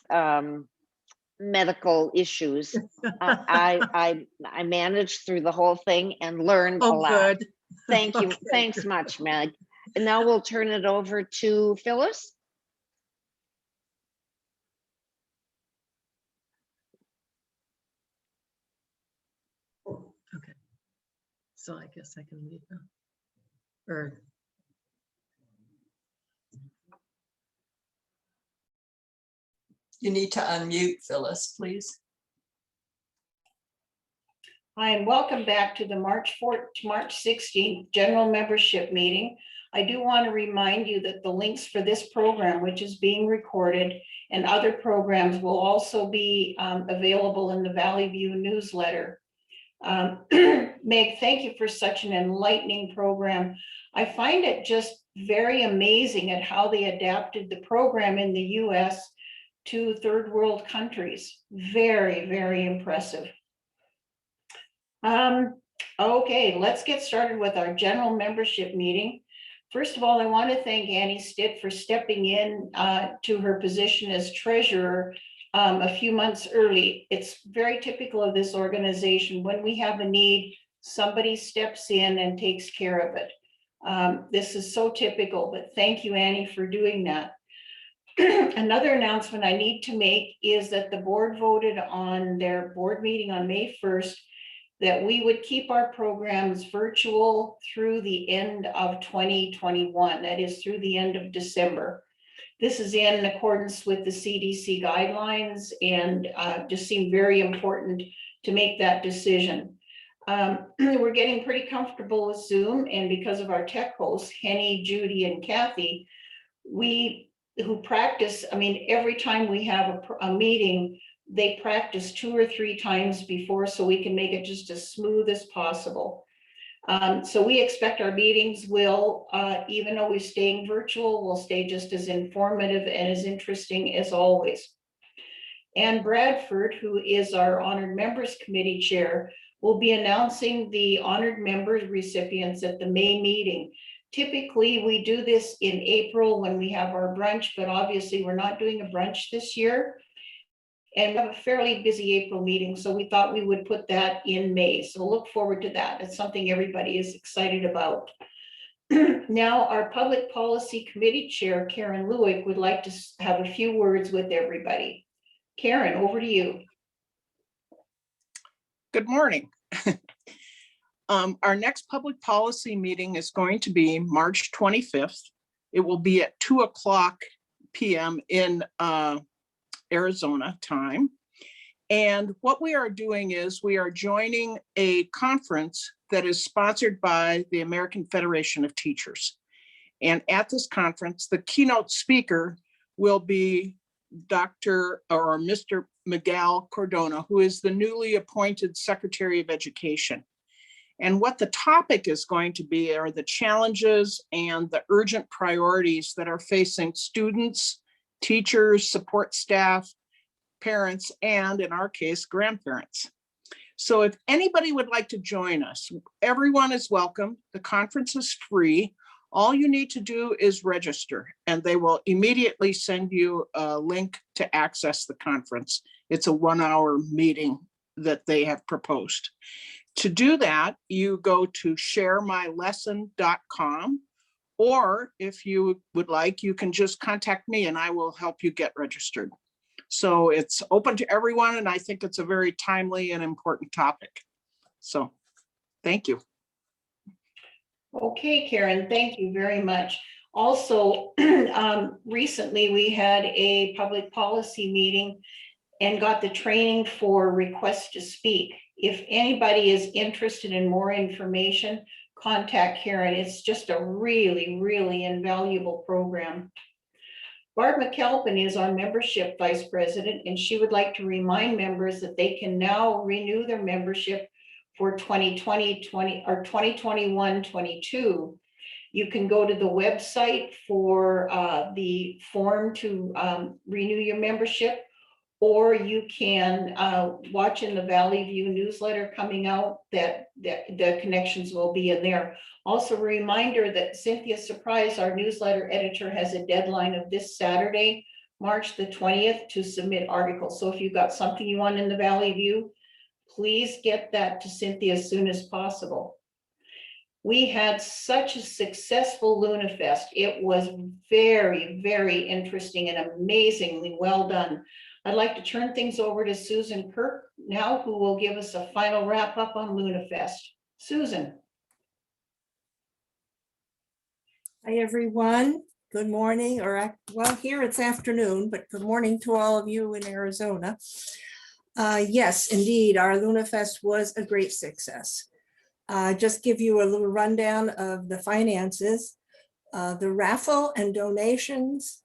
medical issues, I managed through the whole thing and learned a Oh, lot. good. Thank you. Okay. Thanks much, Meg. And now we'll turn it over to Phyllis. Okay. So I guess I can leave now. Or, You need to unmute, Phyllis, please. Hi, and welcome back to the March 16th General Membership Meeting. I do want to remind you that the links for this program, which is being recorded, and other programs will also be available in the Valley View newsletter. Meg, thank you for such an enlightening program. I find it just very amazing at how they adapted the program in the US to third world countries. Very, very impressive. Okay, let's get started with our general membership meeting. First of all, I want to thank Annie Stitt for stepping in to her position as treasurer a few months early. It's very typical of this organization. When we have a need, somebody steps in and takes care of it. This is so typical, but thank you, Annie, for doing that. Another announcement I need to make is that the board voted on their board meeting on May 1st that we would keep our programs virtual through the end of 2021, that is through the end of December. This is in accordance with the CDC guidelines and just seemed very important to make that decision. We're getting pretty comfortable with Zoom, and because of our tech hosts, Henny, Judy, and Kathy, who practice, I mean, every time we have a meeting, they practice 2 or 3 times before so we can make it just as smooth as possible. So we expect our meetings will, even though we're staying virtual, will stay just as informative and as interesting as always. Ann Bradford, who is our Honored Members Committee Chair, will be announcing the honored members recipients at the May meeting. Typically, we do this in April when we have our brunch, but obviously we're not doing a brunch this year. And we have a fairly busy April meeting, so we thought we would put that in May. So look forward to that. It's something everybody is excited about. Now, our Public Policy Committee Chair, Karen Lewick, would like to have a few words with everybody. Karen, over to you. Good morning. Our next public policy meeting is going to be March 25th. It will be at 2:00 p.m. in Arizona time. And what we are doing is we are joining a conference that is sponsored by the American Federation of Teachers. And at this conference, the keynote speaker will be Dr. or Mr. Miguel Cardona, who is the newly appointed Secretary of Education. And what the topic is going to be are the challenges and the urgent priorities that are facing students, teachers, support staff, parents, and in our case, grandparents. So if anybody would like to join us, everyone is welcome. The conference is free. All you need to do is register, and they will immediately send you a link to access the conference. It's a 1-hour meeting that they have proposed. To do that, you go to sharemylesson.com, or if you would like, you can just contact me and I will help you get registered. So it's open to everyone, and I think it's a very timely and important topic. So thank you. Okay, Karen, thank you very much. Also, recently we had a public policy meeting and got the training for request to speak. If anybody is interested in more information, contact Karen. It's just a really, really invaluable program. Barb McAlpin is our membership vice president, and she would like to remind members that they can now renew their membership for 2020 or 2021-22. You can go to the website for the form to renew your membership, or you can watch in the Valley View newsletter coming out that the connections will be in there. Also, a reminder that Cynthia Surprise, our newsletter editor, has a deadline of this Saturday, March the 20th, to submit articles. So if you've got something you want in the Valley View, please get that to Cynthia as soon as possible. We had such a successful Luna Fest. It was very, very interesting and amazingly well done. I'd like to turn things over to Susan Kirk now, who will give us a final wrap up on Luna Fest. Susan. Hi, everyone. Good morning, or well, here it's afternoon, but good morning to all of you in Arizona. Yes, indeed, our Luna Fest was a great success. Just give you a little rundown of the finances. The raffle and donations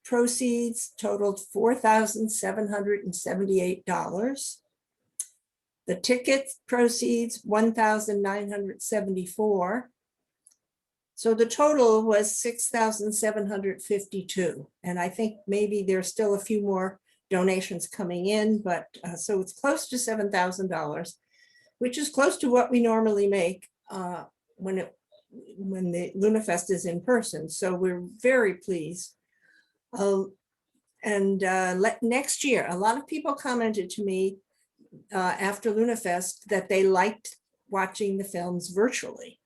proceeds totaled $4,778. The ticket proceeds $1,974. So the total was $6,752. And I think maybe there's still a few more donations coming in, but so it's close to $7,000, which is close to what we normally make when the Luna Fest is in person. So we're very pleased. Next year, a lot of people commented to me after Luna Fest that they liked watching the films virtually.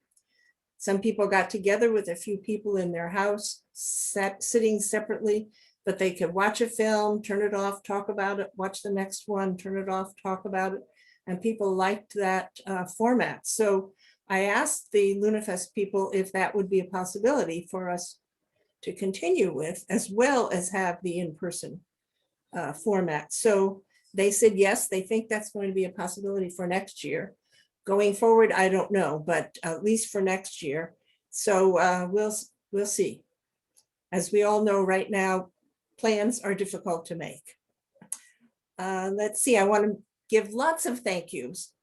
Some people got together with a few people in their house, sitting separately, but they could watch a film, turn it off, talk about it, watch the next one, turn it off, talk about it. And people liked that format. So I asked the Luna Fest people if that would be a possibility for us to continue with, as well as have the in-person format. So they said, yes, they think that's going to be a possibility for next year. Going forward, I don't know, but at least for next year. So we'll see. As we all know right now, plans are difficult to make. Let's see, I want to give lots of thank yous.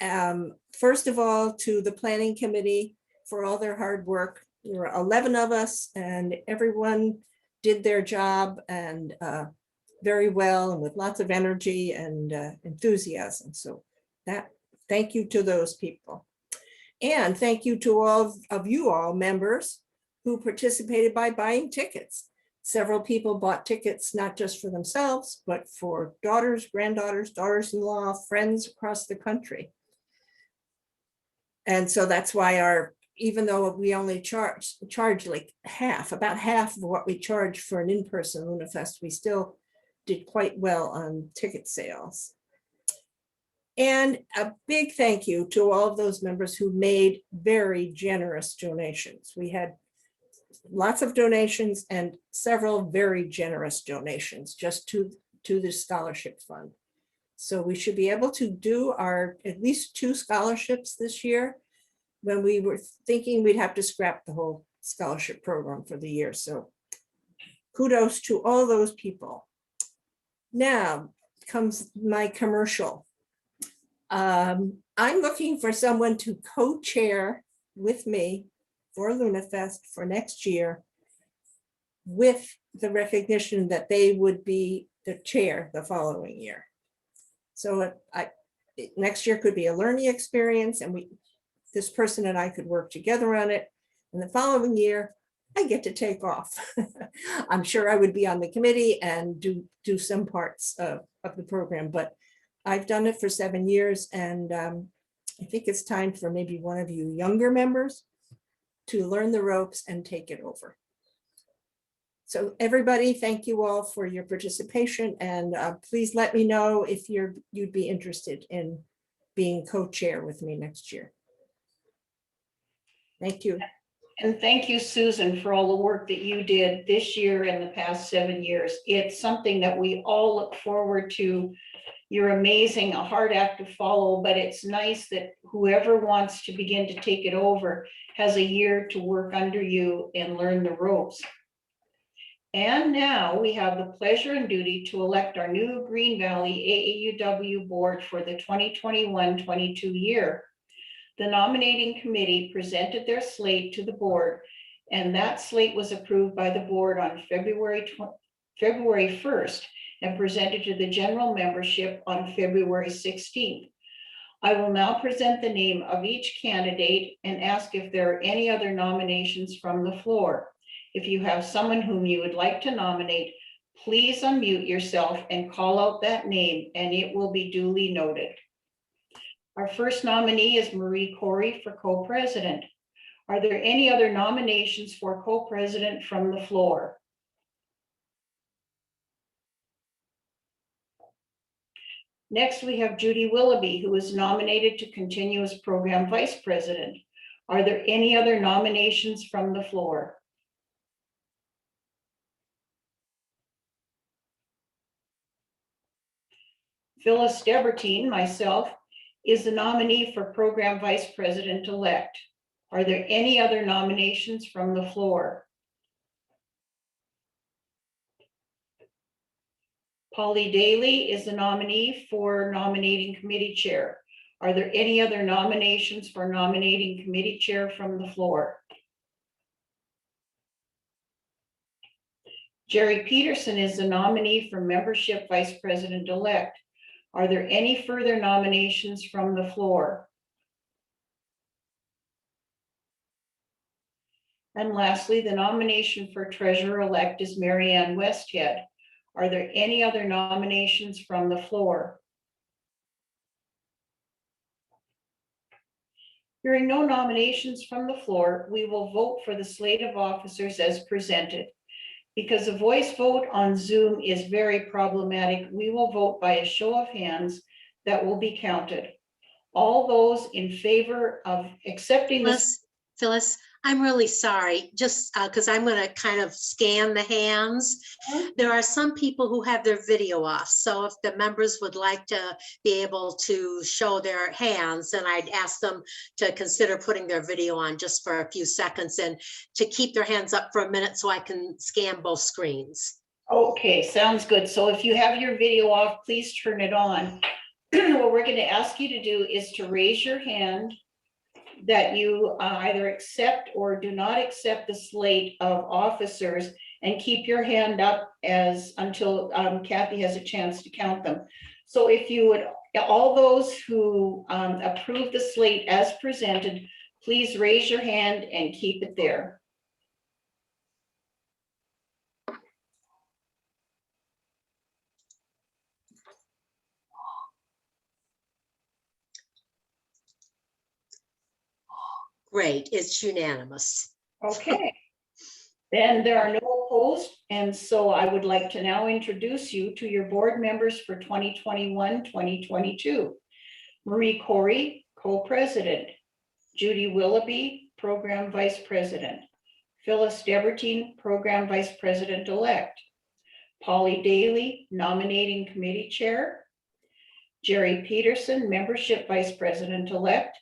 First of all, to the planning committee for all their hard work. There were 11 of us and everyone did their job and very well and with lots of energy and enthusiasm. So thank you to those people. And thank you to all of you all members who participated by buying tickets. Several people bought tickets, not just for themselves, but for daughters, granddaughters, daughters-in-law, friends across the country. And so that's why even though we only charge like about half of what we charge for an in-person Luna Fest, we still did quite well on ticket sales. And a big thank you to all of those members who made very generous donations. We had lots of donations and several very generous donations just to the scholarship fund. So we should be able to do at least 2 scholarships this year, when we were thinking we'd have to scrap the whole scholarship program for the year. So kudos to all those people. Now comes my commercial. I'm looking for someone to co-chair with me for Luna Fest for next year, with the recognition that they would be the chair the following year. So next year could be a learning experience, and this person and I could work together on it. And the following year, I get to take off. I'm sure I would be on the committee and do some parts of the program, but I've done it for 7 years, and I think it's time for maybe one of you younger members to learn the ropes and take it over. So everybody, thank you all for your participation, and please let me know if you'd be interested in being co-chair with me next year. Thank you. And thank you, Susan, for all the work that you did this year and the past 7 years. It's something that we all look forward to. You're amazing, a hard act to follow, but it's nice that whoever wants to begin to take it over has a year to work under you and learn the ropes. And now we have the pleasure and duty to elect our new Green Valley AAUW board for the 2021-22 year. The nominating committee presented their slate to the board, and that slate was approved by the board on February 1st and presented to the general membership on February 16th. I will now present the name of each candidate and ask if there are any other nominations from the floor. If you have someone whom you would like to nominate, please unmute yourself and call out that name, and it will be duly noted. Our first nominee is Marie Corey for co-president. Are there any other nominations for co-president from the floor? Next, we have Judy Willoughby, who is nominated to continue as program vice president. Are there any other nominations from the floor? Phyllis Debertine, myself, is the nominee for program vice president-elect. Are there any other nominations from the floor? Polly Daly is the nominee for nominating committee chair. Are there any other nominations for nominating committee chair from the floor? Jerry Peterson is the nominee for membership vice president-elect. Are there any further nominations from the floor? And lastly, the nomination for treasurer-elect is Mary Ann Westhead. Are there any other nominations from the floor? Hearing no nominations from the floor, we will vote for the slate of officers as presented. Because a voice vote on Zoom is very problematic, we will vote by a show of hands that will be counted. All those in favor of accepting this. Phyllis, I'm really sorry, just because I'm going to kind of scan the hands. There are some people who have their video off. So if the members would like to be able to show their hands, then I'd ask them to consider putting their video on just for a few seconds and to keep their hands up for a minute so I can scan both screens. Okay, sounds good. So if you have your video off, please turn it on. What we're going to ask you to do is to raise your hand that you either accept or do not accept the slate of officers, and keep your hand up until Kathy has a chance to count them. So if you would, all those who approve the slate as presented, please raise your hand and keep it there. Great, it's unanimous. Okay. Then there are no opposed, and so I would like to now introduce you to your board members for 2021-2022. Marie Corey, co-president. Judy Willoughby, program vice president. Phyllis Debertine, program vice president-elect. Polly Daly, nominating committee chair. Jerry Peterson, membership vice president-elect.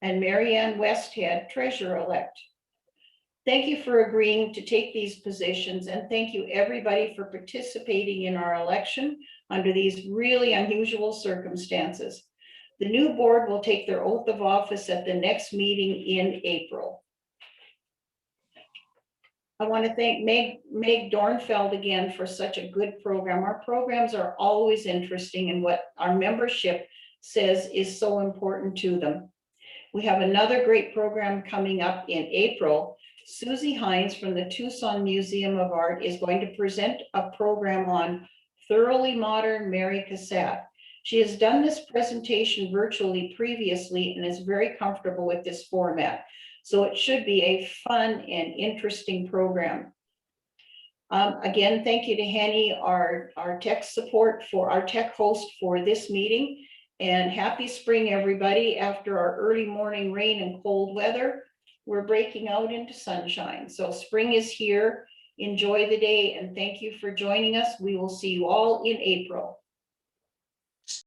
And Mary Ann Westhead, treasurer-elect. Thank you for agreeing to take these positions, and thank you everybody for participating in our election under these really unusual circumstances. The new board will take their oath of office at the next meeting in April. I want to thank Meg Dornfeld again for such a good program. Our programs are always interesting, and what our membership says is so important to them. We have another great program coming up in April. Susie Hines from the Tucson Museum of Art is going to present a program on thoroughly modern Mary Cassatt. She has done this presentation virtually previously and is very comfortable with this format. So it should be a fun and interesting program. Again, thank you to Henny, our tech support for our tech host for this meeting. And happy spring, everybody. After our early morning rain and cold weather, we're breaking out into sunshine. So spring is here. Enjoy the day and thank you for joining us. We will see you all in April.